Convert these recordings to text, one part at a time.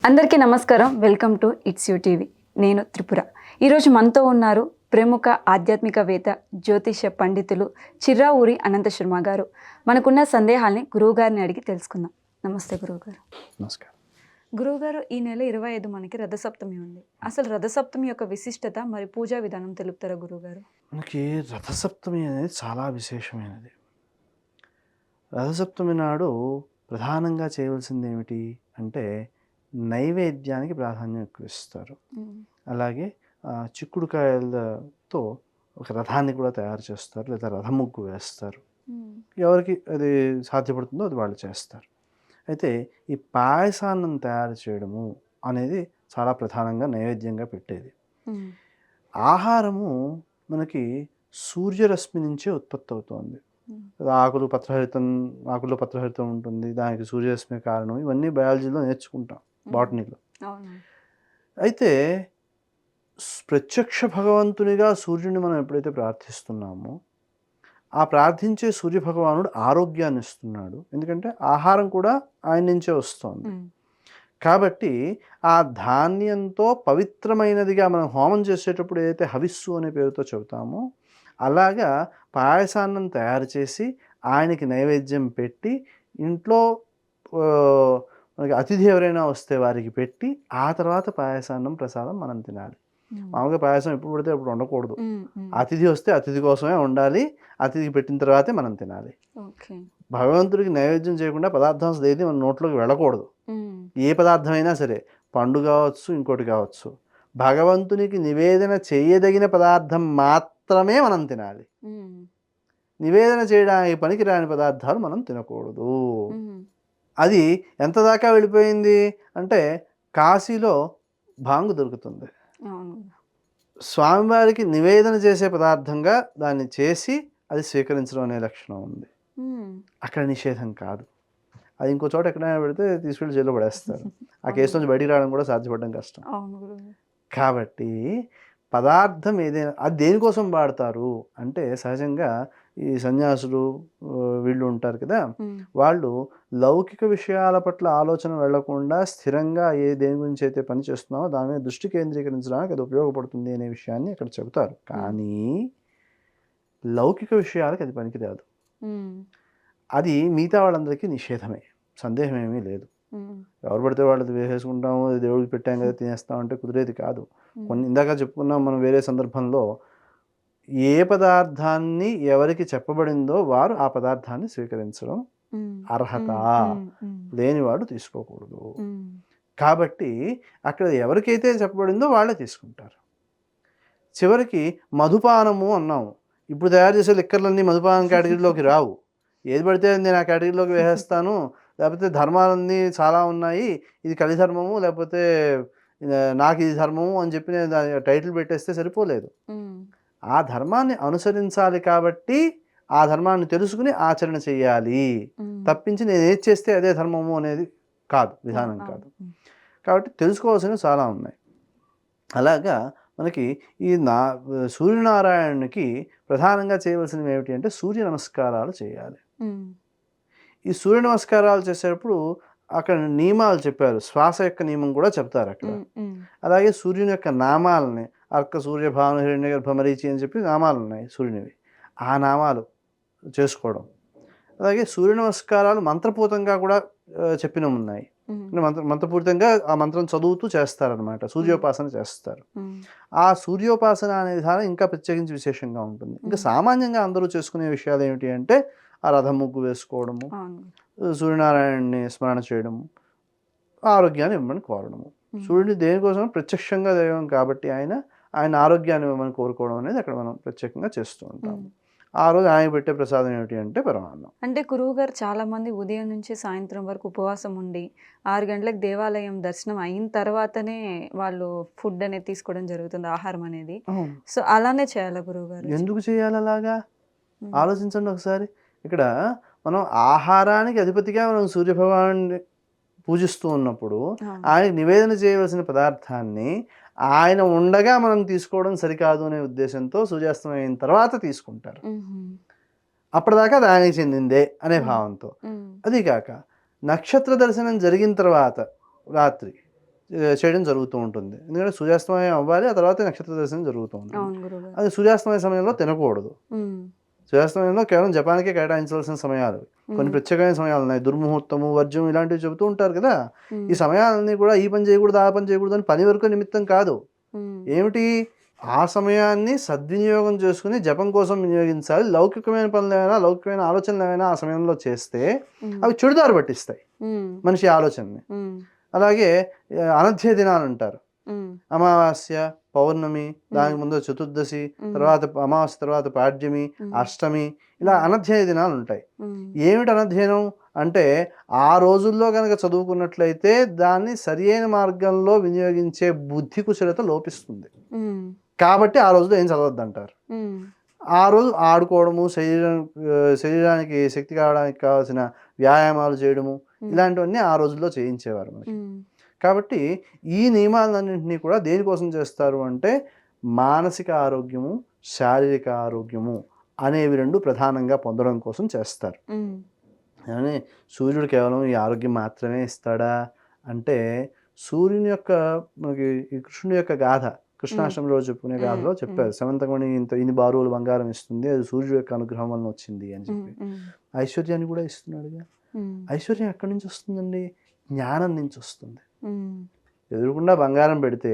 అందరికీ నమస్కారం. Welcome to it's you TV. నేను త్రిపుర. ఈరోజు మనతో ఉన్నారు ప్రముఖ ఆధ్యాత్మికవేత్త, జ్యోతిష పండితులు చిర్రావూరి అనంత శర్మ గారు. మనకున్న సందేహాల్ని గురువుగారిని అడిగి తెలుసుకుందాం. నమస్తే గురువుగారు. నమస్కారం. గురువుగారు, ఈ నెల 25 మనకి రథసప్తమి ఉంది. అసలు రథసప్తమి యొక్క విశిష్టత మరి పూజా విధానం తెలుపుతారా గురువుగారు? మనకి రథసప్తమి అనేది చాలా విశేషమైనది. రథసప్తమి నాడు ప్రధానంగా చేయవలసింది ఏమిటి అంటే నైవేద్యానికి ప్రాధాన్యం ఎక్కువ ఇస్తారు. అలాగే చిక్కుడుకాయలతో ఒక రథాన్ని కూడా తయారు చేస్తారు, లేదా రథం ముగ్గు వేస్తారు. ఎవరికి అది సాధ్యపడుతుందో అది వాళ్ళు చేస్తారు. అయితే ఈ పాయసాన్నం తయారు చేయడము అనేది చాలా ప్రధానంగా నైవేద్యంగా పెట్టేది. ఆహారము మనకి సూర్యరశ్మి నుంచే ఉత్పత్తి అవుతోంది. ఆకుల్లో పత్రహరితం ఉంటుంది, దానికి సూర్యరశ్మి కారణం. ఇవన్నీ బయాలజీలో నేర్చుకుంటాం, బాటనీలో. అయితే ప్రత్యక్ష భగవంతునిగా సూర్యుని మనం ఎప్పుడైతే ప్రార్థిస్తున్నామో ఆ ప్రార్థించే సూర్యభగవానుడు ఆరోగ్యాన్ని ఇస్తున్నాడు. ఎందుకంటే ఆహారం కూడా ఆయన నుంచే వస్తుంది. కాబట్టి ఆ ధాన్యంతో పవిత్రమైనదిగా మనం హోమం చేసేటప్పుడు ఏదైతే హవిస్సు అనే పేరుతో చెబుతామో అలాగా పాయసాన్నం తయారు చేసి ఆయనకి నైవేద్యం పెట్టి ఇంట్లో మనకి అతిథి ఎవరైనా వస్తే వారికి పెట్టి ఆ తర్వాత పాయసాన్నం ప్రసాదం మనం తినాలి. మామూలుగా పాయసం ఎప్పుడు పడితే అప్పుడు ఉండకూడదు. అతిథి వస్తే అతిథి కోసమే ఉండాలి. అతిథికి పెట్టిన తర్వాతే మనం తినాలి. భగవంతుడికి నైవేద్యం చేయకుండా పదార్థం ఏది మన నోట్లోకి వెళ్ళకూడదు. ఏ పదార్థమైనా సరే, పండు కావచ్చు, ఇంకోటి కావచ్చు, భగవంతునికి నివేదన చేయదగిన పదార్థం మాత్రమే మనం తినాలి. నివేదన చేయడానికి పనికిరాని పదార్థాలు మనం తినకూడదు. అది ఎంత దాకా వెళ్ళిపోయింది అంటే కాశీలో భాంగు దొరుకుతుంది. స్వామివారికి నివేదన చేసే పదార్థంగా దాన్ని చేసి అది స్వీకరించడం అనే లక్షణం ఉంది. అక్కడ నిషేధం కాదు. అది ఇంకో చోట ఎక్కడైనా పెడితే తీసుకెళ్ళి జైల్లో పడేస్తారు. ఆ కేసు నుంచి బయటికి రావడం కూడా సాధ్యపడడం కష్టం. కాబట్టి పదార్థం ఏదైనా అది దేనికోసం వాడతారు అంటే సహజంగా ఈ సన్యాసులు వీళ్ళు ఉంటారు కదా, వాళ్ళు లౌకిక విషయాల పట్ల ఆలోచన వెళ్లకుండా స్థిరంగా దేని గురించి అయితే పని చేస్తున్నామో దాని మీద దృష్టి కేంద్రీకరించడానికి అది ఉపయోగపడుతుంది అనే విషయాన్ని ఇక్కడ చెబుతారు. కానీ లౌకిక విషయాలకు అది పనికిరాదు. అది మిగతా వాళ్ళందరికీ నిషేధమే, సందేహం ఏమీ లేదు. ఎవరు పడితే వాళ్ళది వేసేసుకుంటాము, దేవుడికి పెట్టాం కదా తినేస్తాం అంటే కుదిరేది కాదు. ఇందాక చెప్పుకున్నాం మనం వేరే సందర్భంలో, ఏ పదార్థాన్ని ఎవరికి చెప్పబడిందో వారు ఆ పదార్థాన్ని స్వీకరించడం అర్హత, లేనివాడు తీసుకోకూడదు. కాబట్టి అక్కడ ఎవరికైతే చెప్పబడిందో వాళ్ళే తీసుకుంటారు. చివరికి మధుపానము అన్నాము. ఇప్పుడు తయారు చేసే లిక్కర్లన్నీ మధుపానం కేటగిరీలోకి రావు. ఏది పడితే నేను ఆ కేటగిరీలోకి వేసేస్తాను, లేకపోతే ధర్మాలన్నీ చాలా ఉన్నాయి, ఇది కలిధర్మము లేకపోతే నాకు ఇది ధర్మము అని చెప్పి నేను దాని టైటిల్ పెట్టేస్తే సరిపోలేదు. ఆ ధర్మాన్ని అనుసరించాలి కాబట్టి ఆ ధర్మాన్ని తెలుసుకుని ఆచరణ చెయ్యాలి. తప్పించి నేను ఏది చేస్తే అదే ధర్మము అనేది కాదు, విధానం కాదు. కాబట్టి తెలుసుకోవాల్సినవి చాలా ఉన్నాయి. అలాగా మనకి ఈ సూర్యనారాయణునికి ప్రధానంగా చేయవలసినవి ఏమిటి అంటే సూర్య నమస్కారాలు చేయాలి. ఈ సూర్య నమస్కారాలు చేసేటప్పుడు అక్కడ నియమాలు చెప్పారు, శ్వాస యొక్క నియమం కూడా చెప్తారు అక్కడ. అలాగే సూర్యుని యొక్క నామాలని అర్క, సూర్య, భాను, హిరణ్యగర్భ, మరీచి అని చెప్పి నామాలు ఉన్నాయి సూర్యునివి. ఆ నామాలు చేసుకోవడం. అలాగే సూర్య నమస్కారాలు మంత్రపూతంగా కూడా చెప్పినవి ఉన్నాయి. మంత్రపూరితంగా ఆ మంత్రం చదువుతూ చేస్తారనమాట, సూర్యోపాసన చేస్తారు. ఆ సూర్యోపాసన అనే విధానం ఇంకా ప్రత్యేకించి విశేషంగా ఉంటుంది. ఇంకా సామాన్యంగా అందరూ చేసుకునే విషయాలు ఏమిటి అంటే ఆ రథం ముగ్గు వేసుకోవడము, సూర్యనారాయణని స్మరణ చేయడము, ఆరోగ్యాన్ని ఇవ్వమని కోరడము. సూర్యుడు దేనికోసం ప్రత్యక్షంగా దైవం కాబట్టి ఆయన ఆరోగ్యాన్ని ఇవ్వమని కోరుకోవడం అనేది అక్కడ మనం ప్రత్యేకంగా చేస్తూ ఉంటాము. ఆ రోజు ఆయన పెట్టే ప్రసాదం ఏమిటి అంటే పరమాన్నం. అంటే గురువుగారు చాలా మంది ఉదయం నుంచి సాయంత్రం వరకు ఉపవాసం ఉండి 6 గంటలకు దేవాలయం దర్శనం అయిన తర్వాతనే వాళ్ళు ఫుడ్ అనేది తీసుకోవడం జరుగుతుంది, ఆహారం అనేది. సో అలానే చేయాలా గురువుగారు? ఎందుకు చేయాలి అలాగా ఆలోచించండి ఒకసారి. ఇక్కడ మనం ఆహారానికి అధిపతిగా మనం సూర్యభగవాను పూజిస్తూ ఉన్నప్పుడు ఆయన నివేదన చేయవలసిన పదార్థాన్ని ఆయన ఉండగా మనం తీసుకోవడం సరికాదు అనే ఉద్దేశంతో సూర్యాస్తమయం అయిన తర్వాత తీసుకుంటారు. అప్పటిదాకా అది ఆయనకి చెందిందే అనే భావంతో. అది కాక నక్షత్ర దర్శనం జరిగిన తర్వాత రాత్రి చేయడం జరుగుతూ ఉంటుంది. ఎందుకంటే సూర్యాస్తమయం అవ్వాలి, ఆ తర్వాత నక్షత్ర దర్శనం జరుగుతూ ఉంటుంది. అవును గురుగారు. అది సూర్యాస్తమయ సమయంలో తినకూడదు. ఉమ్, సూర్యాస్తమయంలో కేవలం జపానికే కేటాయించవలసిన సమయాలు. కొన్ని ప్రత్యేకమైన సమయాలు ఉన్నాయి. దుర్ముహూర్తము, వర్జ్యం ఇలాంటివి చెబుతూ ఉంటారు కదా! ఈ సమయాలన్నీ కూడా ఈ పని చేయకూడదు, ఆ పని చేయకూడదు అని పని వరకు నిమిత్తం కాదు. ఏమిటి? ఆ సమయాన్ని సద్వినియోగం చేసుకుని జపం కోసం వినియోగించాలి. లౌకికమైన పనులేమైనా, లౌకికమైన ఆలోచనలు ఏమైనా ఆ సమయంలో చేస్తే అవి చెడుదారి పట్టిస్తాయి మనిషి ఆలోచనని. అలాగే అనధ్య దినాలు అంటారు. అమావాస్య, పౌర్ణమి, దానికి ముందు చతుర్దశి, తర్వాత అమావాస్య తర్వాత పాడ్యమి, అష్టమి, ఇలా అనధ్యయ దినాలు ఉంటాయి. ఏమిటి అనధ్యయనం అంటే ఆ రోజుల్లో కనుక చదువుకున్నట్లయితే దాన్ని సరియైన మార్గంలో వినియోగించే బుద్ధి కుశలత లోపిస్తుంది. కాబట్టి ఆ రోజులో ఏం చదవద్దు అంటారు. ఆ రోజు ఆడుకోవడము, శరీరానికి శక్తి కావడానికి కావాల్సిన వ్యాయామాలు చేయడము, ఇలాంటివన్నీ ఆ రోజుల్లో చేయించేవారు మనకి. కాబట్టి ఈ నియమాలన్నింటినీ కూడా దేనికోసం చేస్తారు అంటే మానసిక ఆరోగ్యము, శారీరక ఆరోగ్యము అనేవి రెండు ప్రధానంగా పొందడం కోసం చేస్తారు. కానీ సూర్యుడు కేవలం ఈ ఆరోగ్యం మాత్రమే ఇస్తాడా అంటే సూర్యుని యొక్క మనకి ఈ కృష్ణుని యొక్క గాథ, కృష్ణాష్టమి రోజు చెప్పుకునే గాథలో చెప్పారు. సమంతమణి ఇన్ని బారువులు బంగారం ఇస్తుంది, అది సూర్యుడు యొక్క అనుగ్రహం వలన వచ్చింది అని చెప్పి. ఐశ్వర్యాన్ని కూడా ఇస్తున్నాడుగా. ఐశ్వర్యం ఎక్కడి నుంచి వస్తుందండి? జ్ఞానం నుంచి వస్తుంది. ఎదురుకుండా బంగారం పెడితే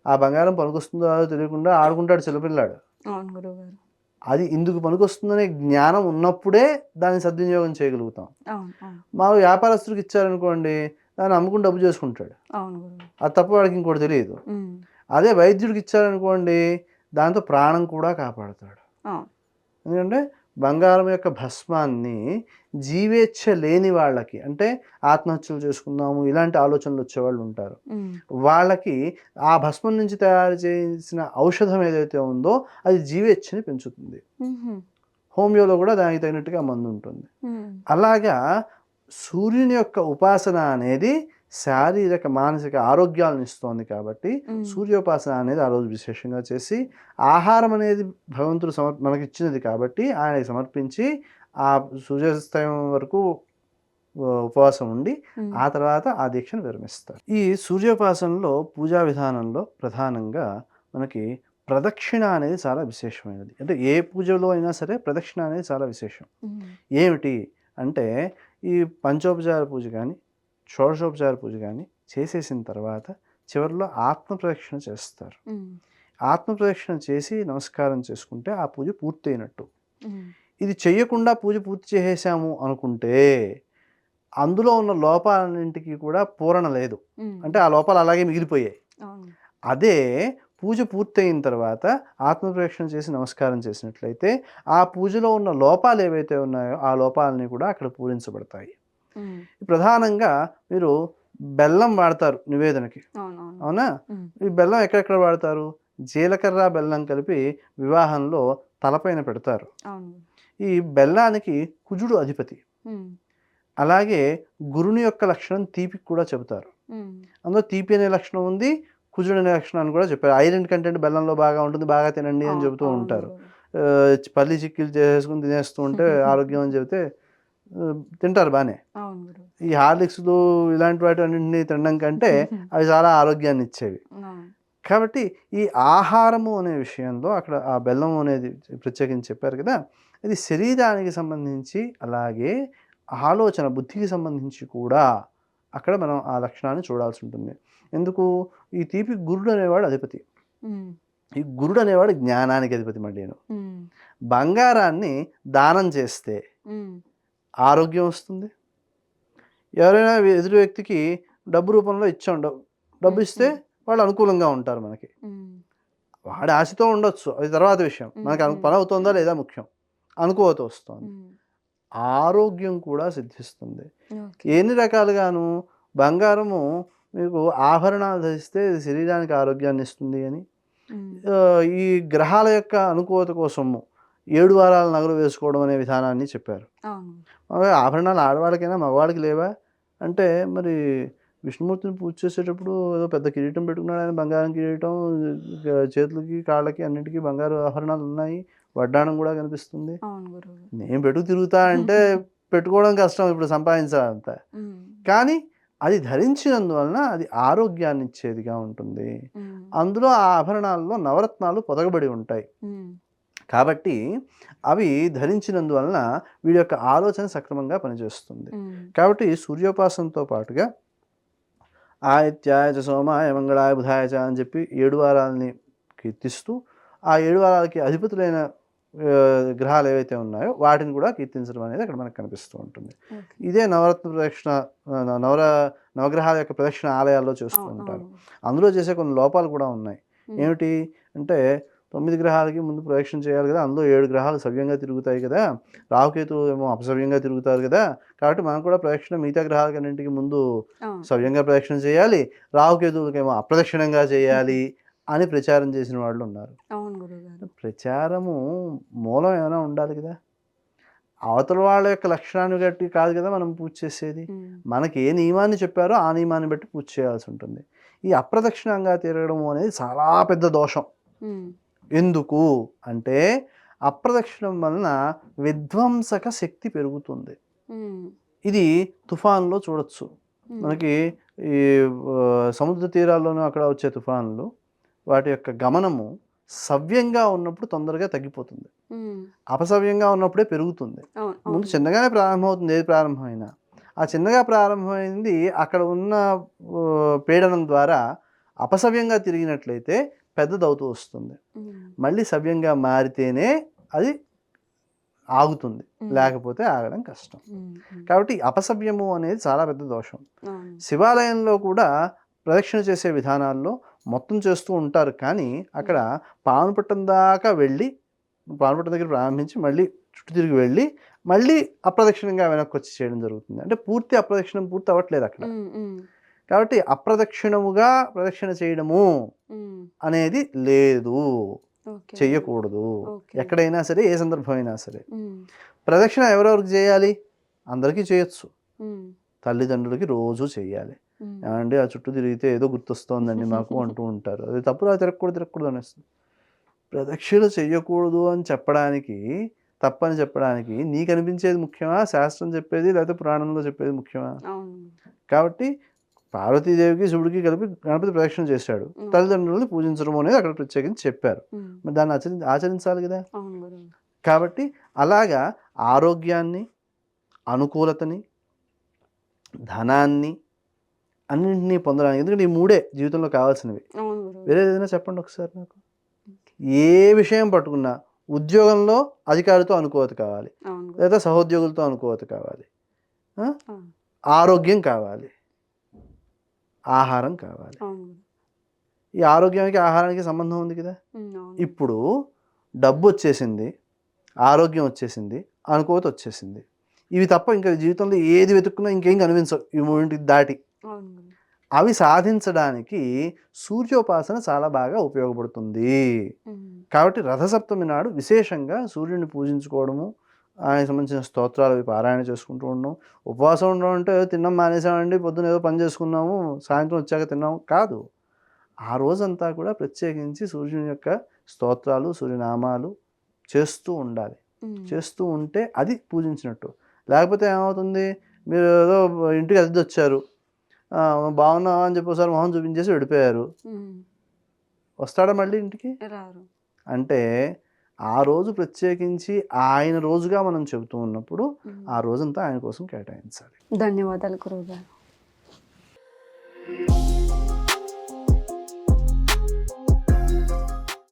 ఆ బంగారం పనికొస్తుందో తెలియకుండా ఆడుకుంటాడు చిన్నపిల్లాడు. అది ఇందుకు పనికొస్తుందనే జ్ఞానం ఉన్నప్పుడే దాన్ని సద్వినియోగం చేయగలుగుతాం. మా వ్యాపారస్తుడికి ఇచ్చారనుకోండి, దాన్ని అమ్ముకుని డబ్బు చేసుకుంటాడు. అది తప్ప వాడికి ఇంకోటి తెలియదు. అదే వైద్యుడికి ఇచ్చారనుకోండి, దాంతో ప్రాణం కూడా కాపాడుతాడు. ఎందుకంటే బంగారం యొక్క భస్మాన్ని జీవేచ్ఛ లేని వాళ్ళకి, అంటే ఆత్మహత్యలు చేసుకుందాము ఇలాంటి ఆలోచనలు వచ్చేవాళ్ళు ఉంటారు. వాళ్ళకి ఆ భస్మం నుంచి తయారు చేసిన ఔషధం ఏదైతే ఉందో అది జీవేచ్ఛని పెంచుతుంది. హోమియోలో కూడా దానికి తగినట్టుగా మందు ఉంటుంది. అలాగా సూర్యుని యొక్క ఉపాసన అనేది శారీరక మానసిక ఆరోగ్యాలను ఇస్తోంది. కాబట్టి సూర్యోపాసన అనేది ఆ రోజు విశేషంగా చేసి, ఆహారం అనేది భగవంతుడు మనకి ఇచ్చినది కాబట్టి ఆయనకి సమర్పించి ఆ సూర్యాస్తమయం వరకు ఉపవాసం ఉండి ఆ తర్వాత ఆ దీక్షను విరమిస్తారు. ఈ సూర్యోపాసనలో పూజా విధానంలో ప్రధానంగా మనకి ప్రదక్షిణ అనేది చాలా విశేషమైనది. అంటే ఏ పూజలో అయినా సరే ప్రదక్షిణ అనేది చాలా విశేషం. ఏమిటి అంటే ఈ పంచోపచార పూజ కానీ షోడశోపచార పూజ కానీ చేసేసిన తర్వాత చివరిలో ఆత్మ ప్రదక్షిణ చేస్తారు. ఆత్మ ప్రదక్షిణ చేసి నమస్కారం చేసుకుంటే ఆ పూజ పూర్తయినట్టు. ఇది చెయ్యకుండా పూజ పూర్తి చేసేసాము అనుకుంటే అందులో ఉన్న లోపాలన్నింటికి కూడా పూరణ లేదు. అంటే ఆ లోపాలు అలాగే మిగిలిపోయాయి. అదే పూజ పూర్తయిన తర్వాత ఆత్మ ప్రదక్షిణ చేసి నమస్కారం చేసినట్లయితే ఆ పూజలో ఉన్న లోపాలు ఏవైతే ఉన్నాయో ఆ లోపాలని కూడా అక్కడ పూరించబడతాయి. ప్రధానంగా మీరు బెల్లం వాడతారు నివేదనకి, అవునా? ఈ బెల్లం ఎక్కడెక్కడ వాడతారు? జీలకర్ర బెల్లం కలిపి వివాహంలో తలపైన పెడతారు. ఈ బెల్లానికి కుజుడు అధిపతి. అలాగే గురుని యొక్క లక్షణం తీపికి కూడా చెబుతారు. అందులో తీపి అనే లక్షణం ఉంది, కుజుడు అనే లక్షణాన్ని కూడా చెప్పారు. ఐరన్ కంటెంట్ బెల్లంలో బాగా ఉంటుంది, బాగా తినండి అని చెబుతూ ఉంటారు. పల్లి చిక్కీలు చేసేసుకుని తినేస్తూ ఉంటే ఆరోగ్యం అని చెబితే తింటారు బాగానే. ఈ హార్లిక్స్లు ఇలాంటి వాటి అన్నింటినీ తినడం కంటే అవి చాలా ఆరోగ్యాన్ని ఇచ్చేవి. కాబట్టి ఈ ఆహారము అనే విషయంలో అక్కడ ఆ బెల్లం అనేది ప్రత్యేకించి చెప్పారు కదా, ఇది శరీరానికి సంబంధించి అలాగే ఆలోచన బుద్ధికి సంబంధించి కూడా అక్కడ మనం ఆ లక్షణాన్ని చూడాల్సి ఉంటుంది. ఎందుకు? ఈ తీపి గురుడు అనేవాడు అధిపతి. ఈ గురుడు అనేవాడు జ్ఞానానికి అధిపతి. మళ్ళీ బంగారాన్ని దానం చేస్తే ఆరోగ్యం వస్తుంది. ఎవరైనా ఎదురు వ్యక్తికి డబ్బు రూపంలో ఇచ్చాం, డబ్బు ఇస్తే వాళ్ళు అనుకూలంగా ఉంటారు మనకి. వాడి ఆశతో ఉండొచ్చు, అది తర్వాత విషయం. మనకి పని అవుతుందా లేదా ముఖ్యం. అనుకూలత వస్తుంది, ఆరోగ్యం కూడా సిద్ధిస్తుంది. ఎన్ని రకాలుగాను బంగారము మీకు ఆభరణాలు ధరిస్తే శరీరానికి ఆరోగ్యాన్ని ఇస్తుంది అని, ఈ గ్రహాల యొక్క అనుకూలత కోసము 7 వారాల నగలు వేసుకోవడం అనే విధానాన్ని చెప్పారు. ఆభరణాలు ఆడవాళ్ళకైనా మగవాళ్ళకి లేవా అంటే, మరి విష్ణుమూర్తిని పూజ చేసేటప్పుడు ఏదో పెద్ద కిరీటం పెట్టుకున్నాడు ఆయన, బంగారం కిరీటం, చేతులకి కాళ్ళకి అన్నింటికీ బంగారు ఆభరణాలు ఉన్నాయి, వడ్డాణం కూడా కనిపిస్తుంది. నేను తిరుగుతా అంటే పెట్టుకోవడం కష్టం ఇప్పుడు సంపాదించాలంతా. కానీ అది ధరించినందువలన అది ఆరోగ్యాన్ని ఇచ్చేదిగా ఉంటుంది. అందులో ఆ ఆభరణాల్లో నవరత్నాలు పొదగబడి ఉంటాయి. కాబట్టి అవి ధరించినందువలన వీడి యొక్క ఆలోచన సక్రమంగా పనిచేస్తుంది. కాబట్టి సూర్యోపాసనతో పాటుగా ఆదిత్యాయ చ సోమాయ మంగళాయ బుధాయ చ అని చెప్పి 7 వారాలని కీర్తిస్తూ ఆ 7 వారాలకి అధిపతులైన గ్రహాలు ఏవైతే ఉన్నాయో వాటిని కూడా కీర్తించడం అనేది అక్కడ మనకు కనిపిస్తూ ఉంటుంది. ఇదే నవరత్న ప్రదక్షిణ నవగ్రహాల యొక్క ప్రదక్షిణ ఆలయాల్లో చేస్తూ ఉంటారు. అందులో చేసే కొన్ని లోపాలు కూడా ఉన్నాయి. ఏమిటి అంటే 9 గ్రహాలకి ముందు ప్రదక్షిణ చేయాలి కదా, అందులో 7 గ్రహాలు సవ్యంగా తిరుగుతాయి కదా, రాహుకేతు ఏమో అపసవ్యంగా తిరుగుతారు కదా, కాబట్టి మనం కూడా ప్రదక్షిణ మిగతా గ్రహాలకన్నింటికి ముందు సవ్యంగా ప్రదక్షిణ చేయాలి, రాహుకేతువులకేమో అప్రదక్షిణంగా చేయాలి అని ప్రచారం చేసిన వాళ్ళు ఉన్నారు. ప్రచారము మూలం ఏమైనా ఉండాలి కదా, అవతల వాళ్ళ యొక్క లక్షణాన్ని బట్టి కాదు కదా మనం పూజ చేసేది. మనకి ఏ నియమాన్ని చెప్పారో ఆ నియమాన్ని బట్టి పూజ చేయాల్సి ఉంటుంది. ఈ అప్రదక్షిణంగా తిరగడం అనేది చాలా పెద్ద దోషం. ఎందుకు అంటే అప్రదక్షిణం వలన విధ్వంసక శక్తి పెరుగుతుంది. ఇది తుఫాన్లో చూడొచ్చు. మనకి ఈ సముద్ర తీరాల్లోనూ అక్కడ వచ్చే తుఫాన్లు వాటి యొక్క గమనము సవ్యంగా ఉన్నప్పుడు తొందరగా తగ్గిపోతుంది, అపసవ్యంగా ఉన్నప్పుడే పెరుగుతుంది. ముందు చిన్నగానే ప్రారంభమవుతుంది ఏది ప్రారంభమైనా. ఆ చిన్నగా ప్రారంభమైంది అక్కడ ఉన్న పీడనం ద్వారా అపసవ్యంగా తిరిగినట్లయితే పెద్దదవుతూ వస్తుంది. మళ్ళీ సవ్యంగా మారితేనే అది ఆగుతుంది, లేకపోతే ఆగడం కష్టం. కాబట్టి అపసవ్యము అనేది చాలా పెద్ద దోషం. శివాలయంలో కూడా ప్రదక్షిణ చేసే విధానాల్లో మొత్తం చేస్తూ ఉంటారు, కానీ అక్కడ పానుపట్టం దాకా వెళ్ళి పానుపట్టం దగ్గర ప్రారంభించి మళ్ళీ చుట్టూ తిరిగి వెళ్ళి మళ్ళీ అప్రదక్షిణంగా వెనక్కి వచ్చి చేయడం జరుగుతుంది. అంటే పూర్తి అప్రదక్షిణం పూర్తి అవ్వట్లేదు అక్కడ. కాబట్టి అప్రదక్షిణముగా ప్రదక్షిణ చేయడము అనేది లేదు, చెయ్యకూడదు. ఎక్కడైనా సరే, ఏ సందర్భమైనా సరే. ప్రదక్షిణ ఎవరెవరికి చేయాలి? అందరికీ చేయొచ్చు. తల్లిదండ్రులకి రోజు చేయాలి. ఏమంటే ఆ చుట్టూ తిరిగితే ఏదో గుర్తొస్తోందండి మాకు అంటూ ఉంటారు. అది తప్పురా, తిరగకూడదు అనేస్తుంది. ప్రదక్షిణ చెయ్యకూడదు అని చెప్పడానికి, తప్పని చెప్పడానికి నీకు అనిపించేది ముఖ్యమా, శాస్త్రం చెప్పేది లేకపోతే పురాణంలో చెప్పేది ముఖ్యమా? కాబట్టి పార్వతీదేవికి శివుడికి కలిపి గణపతి ప్రదక్షిణ చేశాడు, తల్లిదండ్రులను పూజించడం అనేది అక్కడ ప్రత్యేకించి చెప్పారు. మరి దాన్ని ఆచరించాలి కదా. కాబట్టి అలాగా ఆరోగ్యాన్ని, అనుకూలతని, ధనాన్ని అన్నింటినీ పొందడానికి, ఎందుకంటే ఈ 3 జీవితంలో కావాల్సినవి. వేరే ఏదైనా చెప్పండి ఒకసారి నాకు. ఏ విషయం పట్టుకున్నా ఉద్యోగంలో అధికారితో అనుకూలత కావాలి, లేదా సహోద్యోగులతో అనుకూలత కావాలి, ఆరోగ్యం కావాలి, ఆహారం కావాలి. ఈ ఆరోగ్యానికి ఆహారానికి సంబంధం ఉంది కదా. ఇప్పుడు డబ్బు వచ్చేసింది, ఆరోగ్యం వచ్చేసింది, అనుకూలత వచ్చేసింది. ఇవి తప్ప ఇంకా జీవితంలో ఏది వెతుక్కున్నా ఇంకేం కనిపించవు ఈ 3 దాటి. అవి సాధించడానికి సూర్యోపాసన చాలా బాగా ఉపయోగపడుతుంది. కాబట్టి రథసప్తమి నాడు విశేషంగా సూర్యుడిని పూజించుకోవడము, ఆయనకు సంబంధించిన స్తోత్రాలు అవి పారాయణ చేసుకుంటూ ఉండడం. ఉపవాసం ఉండడం అంటే తిన్నాం మానేసామండి, పొద్దున ఏదో పని చేసుకున్నాము, సాయంత్రం వచ్చాక తిన్నాము కాదు. ఆ రోజంతా కూడా ప్రత్యేకించి సూర్యుని యొక్క స్తోత్రాలు, సూర్యనామాలు చేస్తూ ఉండాలి. చేస్తూ ఉంటే అది పూజించినట్టు. లేకపోతే ఏమవుతుంది, మీరు ఏదో ఇంటికి అతిథి వచ్చారు, బాగున్నావా అని చెప్పి ఒకసారి మొహం చూపించేసి వెళ్ళిపోయారు, వస్తాడా మళ్ళీ ఇంటికి? అంటే ఆ రోజు ప్రత్యేకించి ఆయన రోజుగా మనం చెబుతూ ఉన్నప్పుడు ఆ రోజంతా ఆయన కోసం కేటాయించాలి. ధన్యవాదాలు గురువుగారు.